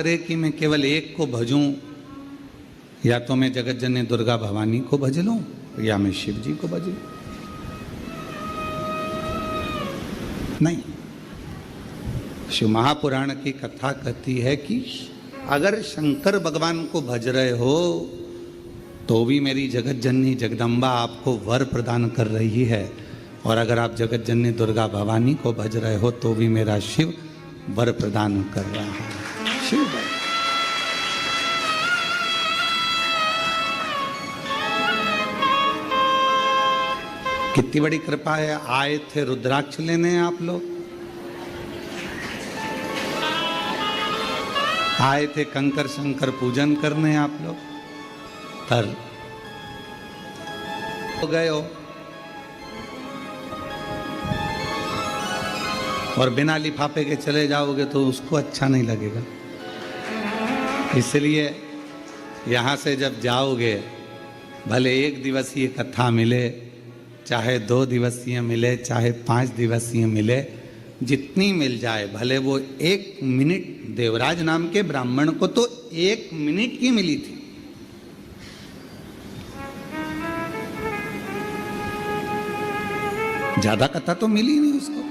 करे कि मैं केवल एक को भजूं, या तो मैं जगत जननी दुर्गा भवानी को भज लूं या मैं शिव जी को भज लूं। नहीं, शिव महापुराण की कथा कहती है कि अगर शंकर भगवान को भज रहे हो तो भी मेरी जगत जननी जगदम्बा आपको वर प्रदान कर रही है, और अगर आप जगत जननी दुर्गा भवानी को भज रहे हो तो भी मेरा शिव वर प्रदान कर रहा है। शिव वर। कितनी बड़ी कृपा है। आए थे रुद्राक्ष लेने आप लोग, आए थे कंकर शंकर पूजन करने आप लोग, पर हो गए हो और बिना लिफाफे के चले जाओगे तो उसको अच्छा नहीं लगेगा। इसलिए यहाँ से जब जाओगे, भले 1 दिवसीय कथा मिले, चाहे 2 दिवसीय मिले, चाहे 5 दिवसीय मिले, जितनी मिल जाए, भले वो 1 मिनट, देवराज नाम के ब्राह्मण को तो 1 मिनट की मिली थी। ज्यादा कथा तो मिली नहीं उसको,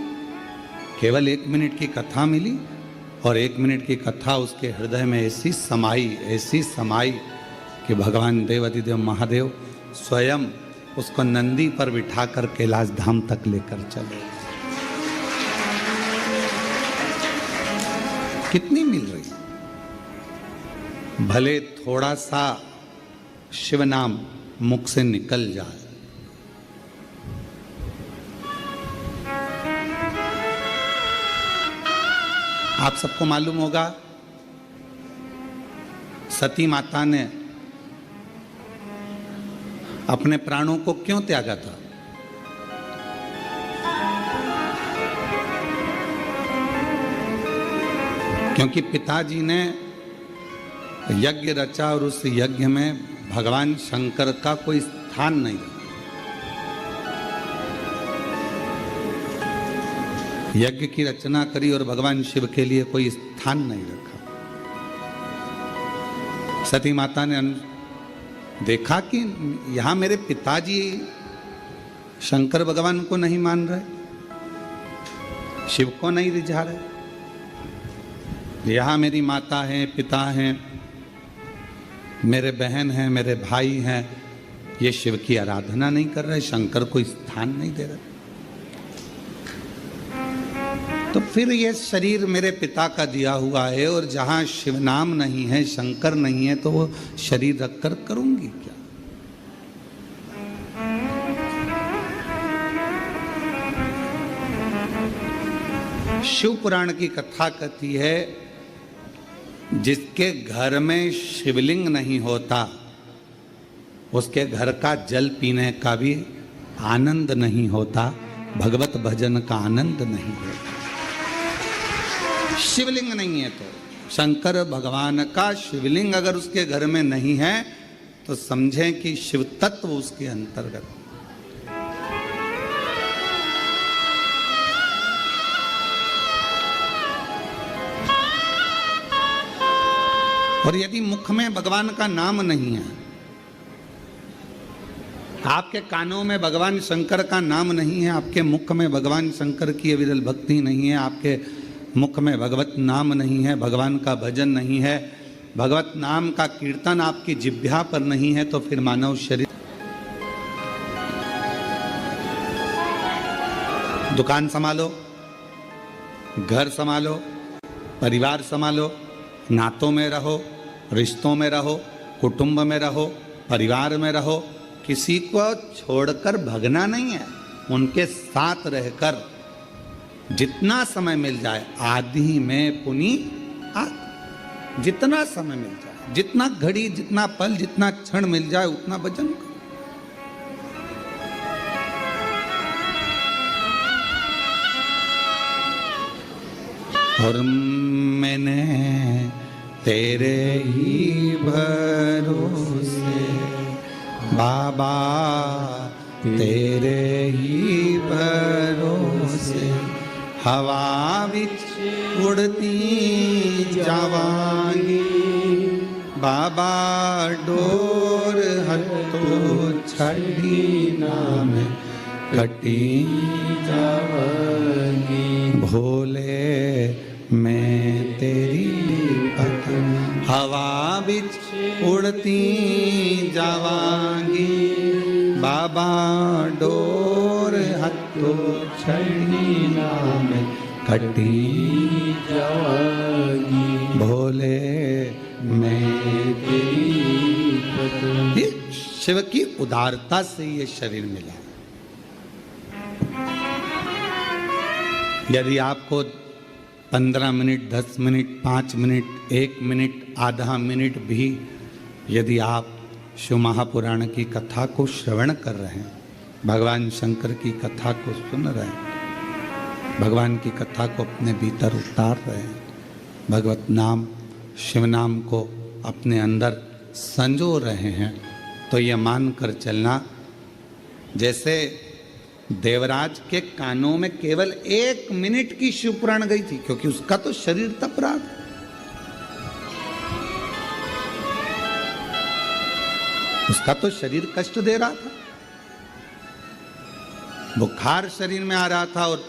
केवल 1 मिनट की कथा मिली, और 1 मिनट की कथा उसके हृदय में ऐसी समाई कि भगवान देवाधिदेव महादेव स्वयं उसको नंदी पर बिठाकर कैलाश धाम तक लेकर चले। कितनी मिल रही, भले थोड़ा सा शिव नाम मुख से निकल जाए। आप सबको मालूम होगा सती माता ने अपने प्राणों को क्यों त्यागा था? क्योंकि पिताजी ने यज्ञ रचा और उस यज्ञ में भगवान शंकर का कोई स्थान नहीं रखा। यज्ञ की रचना करी और भगवान शिव के लिए कोई स्थान नहीं रखा। सती माता ने देखा कि यहां मेरे पिताजी शंकर भगवान को नहीं मान रहे, शिव को नहीं रिझा रहे, यहाँ मेरी माता है, पिता हैं, मेरे बहन हैं, मेरे भाई हैं, ये शिव की आराधना नहीं कर रहे, शंकर को स्थान नहीं दे रहे, तो फिर ये शरीर मेरे पिता का दिया हुआ है, और जहाँ शिव नाम नहीं है, शंकर नहीं है, तो वो शरीर रखकर करूंगी क्या? शिव पुराण की कथा कहती है जिसके घर में शिवलिंग नहीं होता उसके घर का जल पीने का भी आनंद नहीं होता, भगवत भजन का आनंद नहीं होता। शिवलिंग नहीं है तो, शंकर भगवान का शिवलिंग अगर उसके घर में नहीं है तो समझें कि शिव तत्व उसके अंतर्गत। और यदि मुख में भगवान का नाम नहीं है, आपके कानों में भगवान शंकर का नाम नहीं है, आपके मुख में भगवान शंकर की अविरल भक्ति नहीं है, आपके मुख में भगवत नाम नहीं है, भगवान का भजन नहीं है, भगवत नाम का कीर्तन आपकी जिह्वा पर नहीं है, तो फिर मानव शरीर, दुकान संभालो, घर संभालो, परिवार संभालो, नातों में रहो, रिश्तों में रहो, कुटुंब में रहो, परिवार में रहो, किसी को छोड़कर भगना नहीं है, उनके साथ रहकर जितना समय मिल जाए, आदि में पुनि आदि, जितना समय मिल जाए, जितना घड़ी, जितना पल, जितना क्षण मिल जाए उतना भजन करो। और मैंने तेरे ही भरोसे बाबा, तेरे ही भरोसे हवा विच उड़ती जावा। जावांगी, बाबा डोर हतो छड़ी नाम कटी जावांगी, भोले मैं तेरी पत्नी हवा बिच उड़ती जावांगी, बाबा डोर हतो छड़ी नाम कटी जावांगी, भोले मैं तेरी पत्नी। शिव की उदारता से ये शरीर मिला। यदि आपको 15 मिनट, 10 मिनट, 5 मिनट, 1 मिनट, आधा मिनट भी यदि आप शिव महापुराण की कथा को श्रवण कर रहे हैं, भगवान शंकर की कथा को सुन रहे हैं, भगवान की कथा को अपने भीतर उतार रहे हैं, भगवत नाम शिव नाम को अपने अंदर संजो रहे हैं, तो ये मान कर चलना जैसे देवराज के कानों में केवल 1 मिनट की शिवपुराण गई थी, क्योंकि उसका तो शरीर तप रहा था। उसका तो शरीर कष्ट दे रहा था, बुखार शरीर में आ रहा था और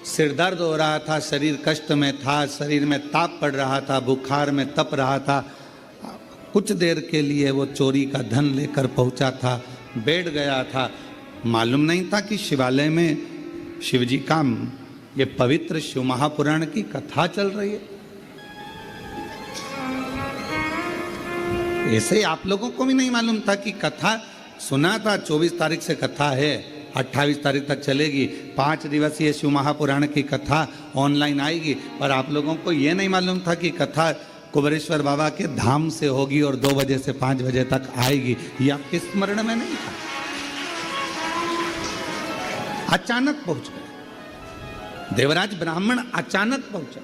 सिर दर्द हो रहा था, शरीर कष्ट में था, शरीर में ताप पड़ रहा था, बुखार में तप रहा था। कुछ देर के लिए वो चोरी का धन लेकर पहुंचा था, बैठ गया था। मालूम नहीं था कि शिवालय में शिवजी का ये पवित्र शिव महापुराण की कथा चल रही है। ऐसे ही आप लोगों को भी नहीं मालूम था कि कथा सुना था 24 तारीख से कथा है, 28 तारीख तक चलेगी, 5 दिवसीय शिव महापुराण की कथा ऑनलाइन आएगी, पर आप लोगों को ये नहीं मालूम था कि कथा कुबेरेश्वर बाबा के धाम से होगी और 2 बजे से 5 बजे तक आएगी। ये आपके स्मरण में नहीं था, अचानक पहुंच गए। देवराज ब्राह्मण अचानक पहुंचा,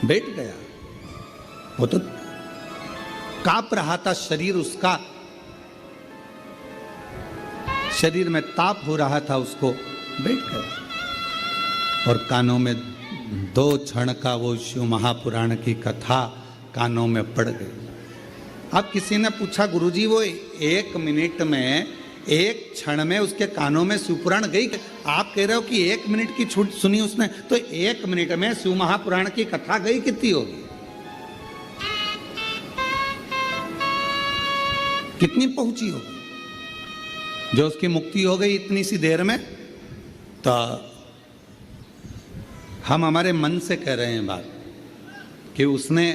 बैठ गया। वो तो कांप रहा था शरीर उसका, शरीर में ताप हो रहा था, उसको बैठ गया और कानों में 2 क्षण का वो शिव महापुराण की कथा कानों में पड़ गई। अब किसी ने पूछा, गुरुजी वो 1 मिनट में, 1 क्षण में उसके कानों में शिवपुराण गई? आप कह रहे हो कि 1 मिनट की छूट सुनी उसने, तो 1 मिनट में शिव महापुराण की कथा गई कितनी होगी, कितनी पहुंची होगी? जो उसकी मुक्ति हो गई इतनी सी देर में। तो हम हमारे मन से कह रहे हैं बात कि उसने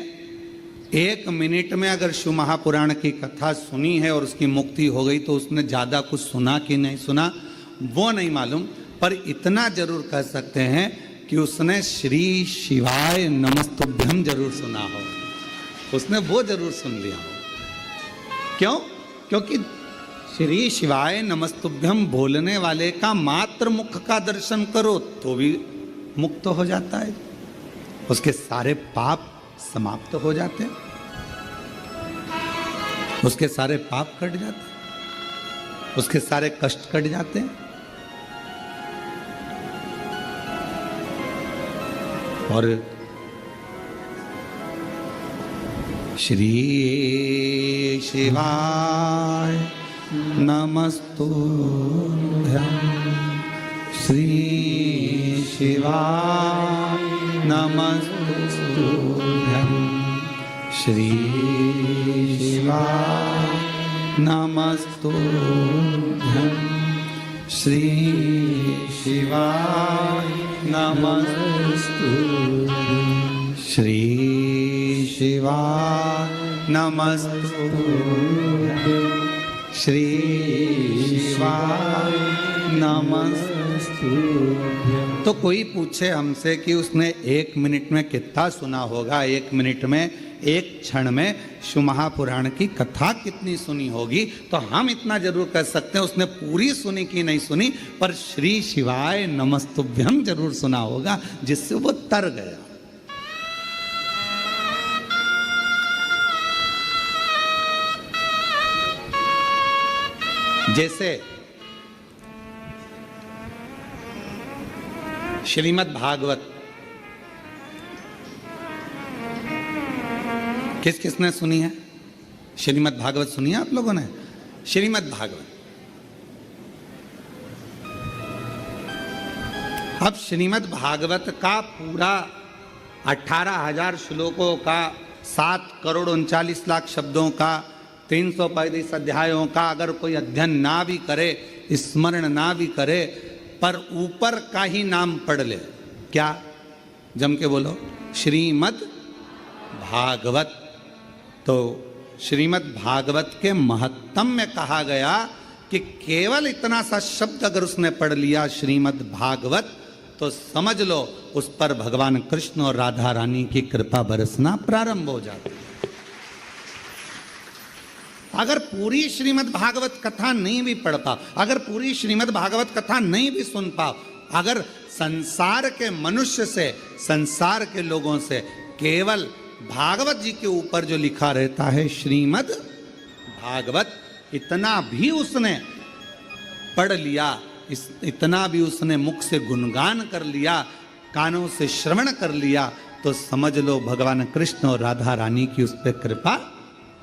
1 मिनट में अगर शिव महापुराण की कथा सुनी है और उसकी मुक्ति हो गई, तो उसने ज़्यादा कुछ सुना कि नहीं सुना वो नहीं मालूम, पर इतना जरूर कह सकते हैं कि उसने श्री शिवाय नमस्तुभ्यम जरूर सुना हो, उसने वो जरूर सुन लिया हो। क्यों? क्योंकि श्री शिवाय नमस्तुभ्यम बोलने वाले का मात्र मुख का दर्शन करो तो भी मुक्त हो जाता है, उसके सारे पाप समाप्त हो जाते हैं, उसके सारे पाप कट जाते हैं, उसके सारे कष्ट कट जाते हैं। और श्री शिवाय नमस्तुभ्यं, श्री शिवाय नमस्तुभ्यं, श्री शिवाय नमस्तुभ्यं, श्री शिवाय नमस्तुभ्यं, श्री शिवाय नमस्तुभ्यं, श्री शिवाय नमस्तुभ्यं। तो कोई पूछे हमसे कि उसने 1 मिनट में कितना सुना होगा, 1 मिनट में, 1 क्षण में शिव महापुराण की कथा कितनी सुनी होगी, तो हम इतना जरूर कह सकते हैं उसने पूरी सुनी कि नहीं सुनी, पर श्री शिवाय नमस्तुभ्यम जरूर सुना होगा, जिससे वो तर गया। जैसे श्रीमद् भागवत किस किसने सुनी है? श्रीमद् भागवत सुनी है आप लोगों ने? श्रीमद् भागवत। अब श्रीमद् भागवत का पूरा 18,000 श्लोकों का 7,39,00,000 शब्दों का 335 अध्यायों का अगर कोई अध्ययन ना भी करे, स्मरण ना भी करे, पर ऊपर का ही नाम पढ़ ले, क्या? जम के बोलो, श्रीमद् भागवत। तो श्रीमद् भागवत के महत्तम में कहा गया कि केवल इतना सा शब्द अगर उसने पढ़ लिया श्रीमद् भागवत, तो समझ लो उस पर भगवान कृष्ण और राधा रानी की कृपा बरसना प्रारंभ हो जाती। अगर पूरी श्रीमद् भागवत कथा नहीं भी पढ़ पाओ, अगर पूरी श्रीमद् भागवत कथा नहीं भी सुन पाओ, अगर संसार के मनुष्य से, संसार के लोगों से केवल भागवत जी के ऊपर जो लिखा रहता है श्रीमद् भागवत, इतना भी उसने पढ़ लिया, इतना भी उसने मुख से गुणगान कर लिया, कानों से श्रवण कर लिया, तो समझ लो भगवान कृष्ण और राधा रानी की उस पर कृपा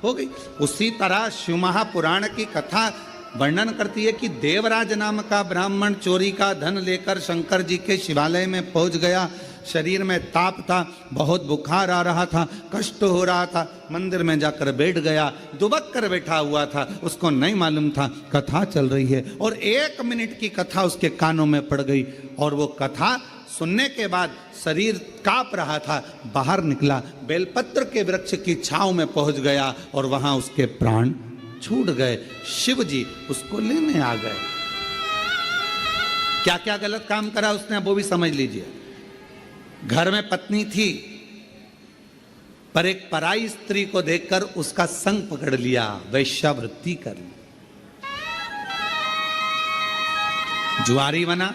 हो गई। उसी तरह शिव महापुराण की कथा वर्णन करती है कि देवराज नाम का ब्राह्मण चोरी का धन लेकर शंकर जी के शिवालय में पहुंच गया। शरीर में ताप था, बहुत बुखार आ रहा था, कष्ट हो रहा था, मंदिर में जाकर बैठ गया, दुबक कर बैठा हुआ था, उसको नहीं मालूम था कथा चल रही है, और 1 मिनट की कथा उसके कानों में पड़ गई, और वो कथा सुनने के बाद शरीर कांप रहा था, बाहर निकला, बेलपत्र के वृक्ष की छांव में पहुंच गया, और वहां उसके प्राण छूट गए। शिव जी उसको लेने आ गए। क्या क्या गलत काम करा उसने, वो भी समझ लीजिए। घर में पत्नी थी, पर एक पराई स्त्री को देखकर उसका संग पकड़ लिया, वैश्यावृत्ति कर ली। जुआरी बना,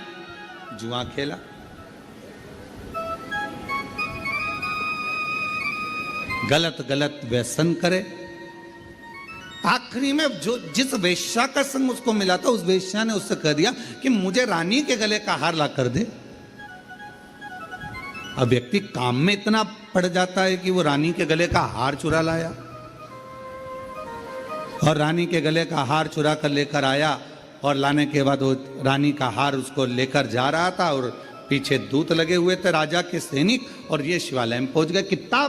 जुआ खेला, गलत गलत व्यसन करे। आखिरी में जो जिस वेश्या का संग उसको मिला था, उस वेश्या ने उससे कह दिया कि मुझे रानी के गले का हार ला कर दे। अब व्यक्ति काम में इतना पड़ जाता है कि वो रानी के गले का हार चुरा लाया, और रानी के गले का हार चुरा कर लेकर आया, और लाने के बाद वो रानी का हार उसको लेकर जा रहा था, और पीछे दूत लगे हुए थे राजा के सैनिक, और ये शिवालय में पहुंच गए। कितना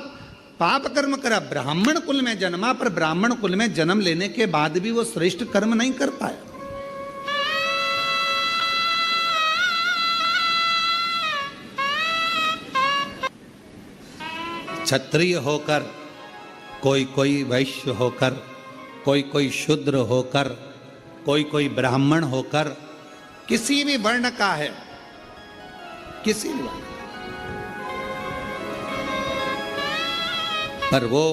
पाप कर्म करा, ब्राह्मण कुल में जन्मा, पर ब्राह्मण कुल में जन्म लेने के बाद भी वो श्रेष्ठ कर्म नहीं कर पाया। क्षत्रिय होकर, कोई कोई वैश्य होकर, कोई कोई शूद्र होकर, कोई कोई ब्राह्मण होकर, किसी भी वर्ण का है, किसी भी वर्ण, पर वो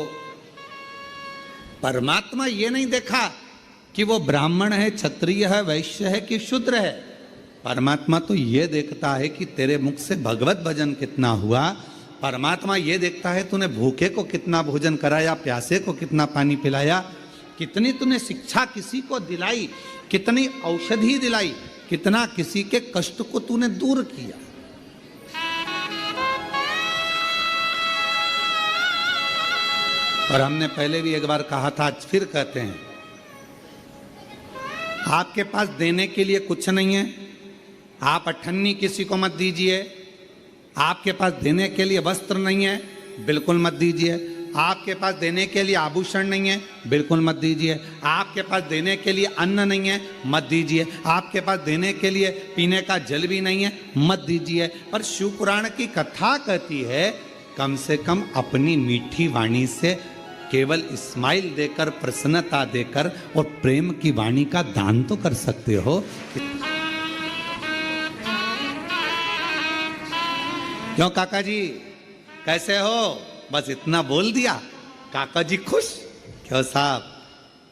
परमात्मा ये नहीं देखा कि वो ब्राह्मण है, क्षत्रिय है, वैश्य है कि शूद्र है। परमात्मा तो ये देखता है कि तेरे मुख से भगवत भजन कितना हुआ। परमात्मा ये देखता है तूने भूखे को कितना भोजन कराया, प्यासे को कितना पानी पिलाया, कितनी तूने शिक्षा किसी को दिलाई, कितनी औषधि दिलाई, कितना किसी के कष्ट को तूने दूर किया। और हमने पहले भी एक बार कहा था, आज फिर कहते हैं, आपके पास देने के लिए कुछ नहीं है, आप अठन्नी किसी को मत दीजिए। आपके पास देने के लिए वस्त्र नहीं है, बिल्कुल मत दीजिए। आपके पास देने के लिए आभूषण नहीं है, बिल्कुल मत दीजिए। आपके पास देने के लिए अन्न नहीं है, मत दीजिए। आपके पास देने के लिए पीने का जल भी नहीं है, मत दीजिए। पर शिव पुराण की कथा कहती है, कम से कम अपनी मीठी वाणी से केवल स्माइल देकर, प्रसन्नता देकर और प्रेम की वाणी का दान तो कर सकते हो। क्यों काका जी, कैसे हो? बस इतना बोल दिया, काका जी खुश। क्यों साहब,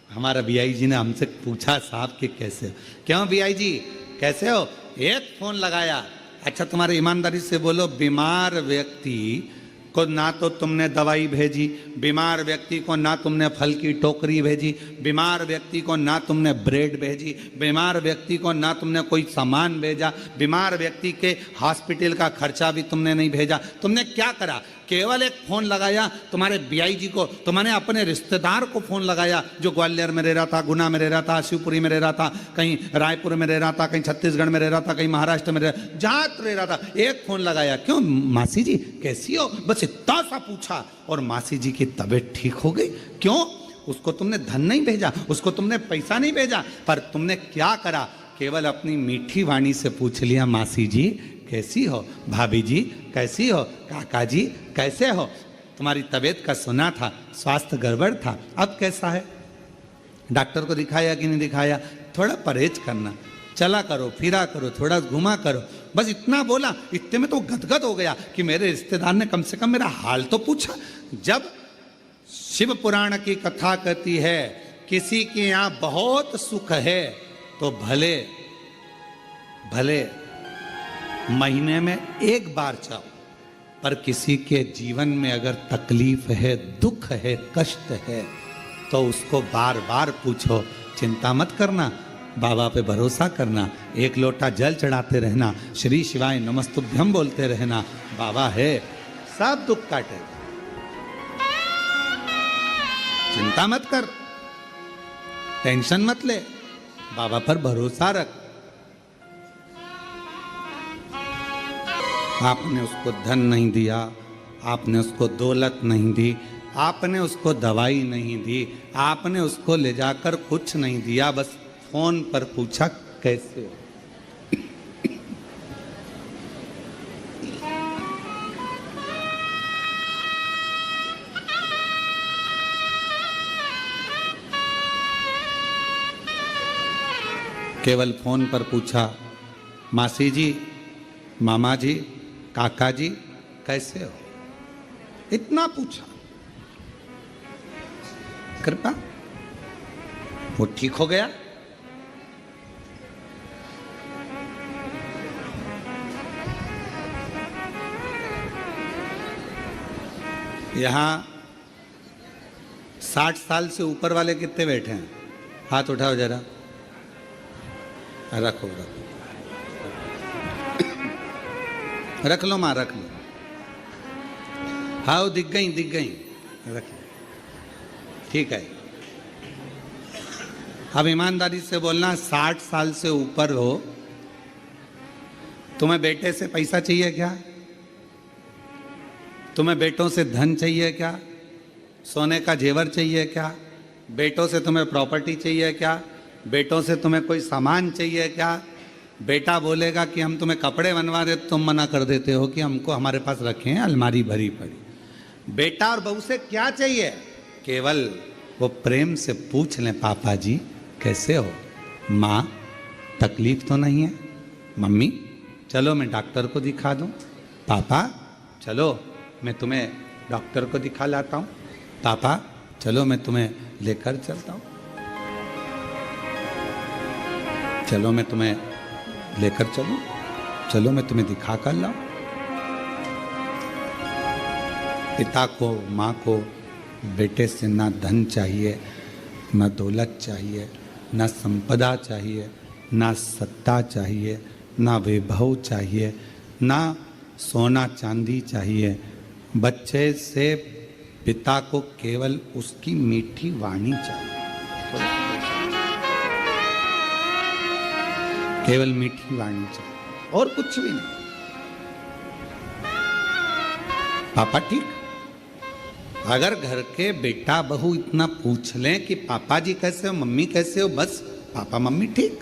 हमारा बीआई जी ने हमसे पूछा साहब कि कैसे हो। क्यों बीआई जी कैसे हो? एक फोन लगाया। अच्छा तुम्हारे ईमानदारी से बोलो, बीमार व्यक्ति को ना तो तुमने दवाई भेजी, बीमार व्यक्ति को ना तुमने फल की टोकरी भेजी, बीमार व्यक्ति को ना तुमने ब्रेड भेजी, बीमार व्यक्ति को ना तुमने कोई सामान भेजा, बीमार व्यक्ति के हॉस्पिटल का खर्चा भी तुमने नहीं भेजा। तुमने क्या करा? केवल एक फोन लगाया तुम्हारे बीआई जी को, तुम्हारे अपने रिश्तेदार को फोन लगाया जो ग्वालियर में रह रहा था, गुना में रह रहा था, शिवपुरी में रह रहा था, कहीं रायपुर में रह रहा था, कहीं छत्तीसगढ़ में रह रहा था, कहीं महाराष्ट्र में जहां रह रहा था, एक फोन लगाया, क्यों मासी जी कैसी हो, बस इतना सा पूछा और मासी जी की तबीयत ठीक हो गई। क्यों? उसको तुमने धन नहीं भेजा, उसको तुमने पैसा नहीं भेजा, पर तुमने क्या करा, केवल अपनी मीठी वाणी से पूछ लिया, मासी जी कैसी हो, भाभी जी कैसी हो, काका जी कैसे हो, तुम्हारी तबीयत का सुना था, स्वास्थ्य गड़बड़ था, अब कैसा है, डॉक्टर को दिखाया कि नहीं दिखाया, थोड़ा परहेज करना, चला करो, फिरा करो, थोड़ा घुमा करो, बस इतना बोला। इतने में तो गदगद हो गया कि मेरे रिश्तेदार ने कम से कम मेरा हाल तो पूछा। जब शिव पुराण की कथा कहती है किसी के यहाँ बहुत सुख है तो भले भले महीने में एक बार जाओ, पर किसी के जीवन में अगर तकलीफ है, दुख है, कष्ट है तो उसको बार बार पूछो। चिंता मत करना, बाबा पे भरोसा करना, एक लोटा जल चढ़ाते रहना, श्री शिवाय नमस्तुभ्यम बोलते रहना, बाबा है, सब दुख काटेगा। चिंता मत कर, टेंशन मत ले, बाबा पर भरोसा रख। आपने उसको धन नहीं दिया, आपने उसको दौलत नहीं दी, आपने उसको दवाई नहीं दी, आपने उसको ले जाकर कुछ नहीं दिया, बस फोन पर पूछा कैसे हो। केवल फोन पर पूछा, मासी जी, मामा जी, काका जी कैसे हो, इतना पूछा, कृपा वो ठीक हो गया। यहां 60 साल से ऊपर वाले कितने बैठे हैं, हाथ उठाओ जरा, रखो रखो, रख लो माँ, रख लो, हाँ दिख गई रख लो, ठीक है। अब ईमानदारी से बोलना, 60 साल से ऊपर हो, तुम्हें बेटे से पैसा चाहिए क्या, तुम्हें बेटों से धन चाहिए क्या, सोने का जेवर चाहिए क्या, बेटों से तुम्हें प्रॉपर्टी चाहिए क्या, बेटों से तुम्हें कोई सामान चाहिए क्या, बेटा बोलेगा कि हम तुम्हें कपड़े बनवा दे, तुम मना कर देते हो कि हमको हमारे पास रखे हैं अलमारी भरी पड़ी। बेटा और बहू से क्या चाहिए, केवल वो प्रेम से पूछ लें, पापा जी कैसे हो, माँ तकलीफ तो नहीं है, मम्मी चलो मैं डॉक्टर को दिखा दूँ, पापा चलो मैं तुम्हें डॉक्टर को दिखा लाता हूँ, पापा चलो मैं तुम्हें लेकर चलता हूँ, चलो मैं तुम्हें लेकर चलूं, चलो मैं तुम्हें दिखा कर लाऊं। पिता को, माँ को बेटे से ना धन चाहिए, ना दौलत चाहिए, ना संपदा चाहिए, ना सत्ता चाहिए, ना वैभव चाहिए, ना सोना चांदी चाहिए। बच्चे से पिता को केवल उसकी मीठी वाणी चाहिए, केवल मीठी वाणी चाहिए और कुछ भी नहीं। पापा ठीक, अगर घर के बेटा बहू इतना पूछ लें कि पापा जी कैसे हो, मम्मी कैसे हो, बस पापा मम्मी ठीक,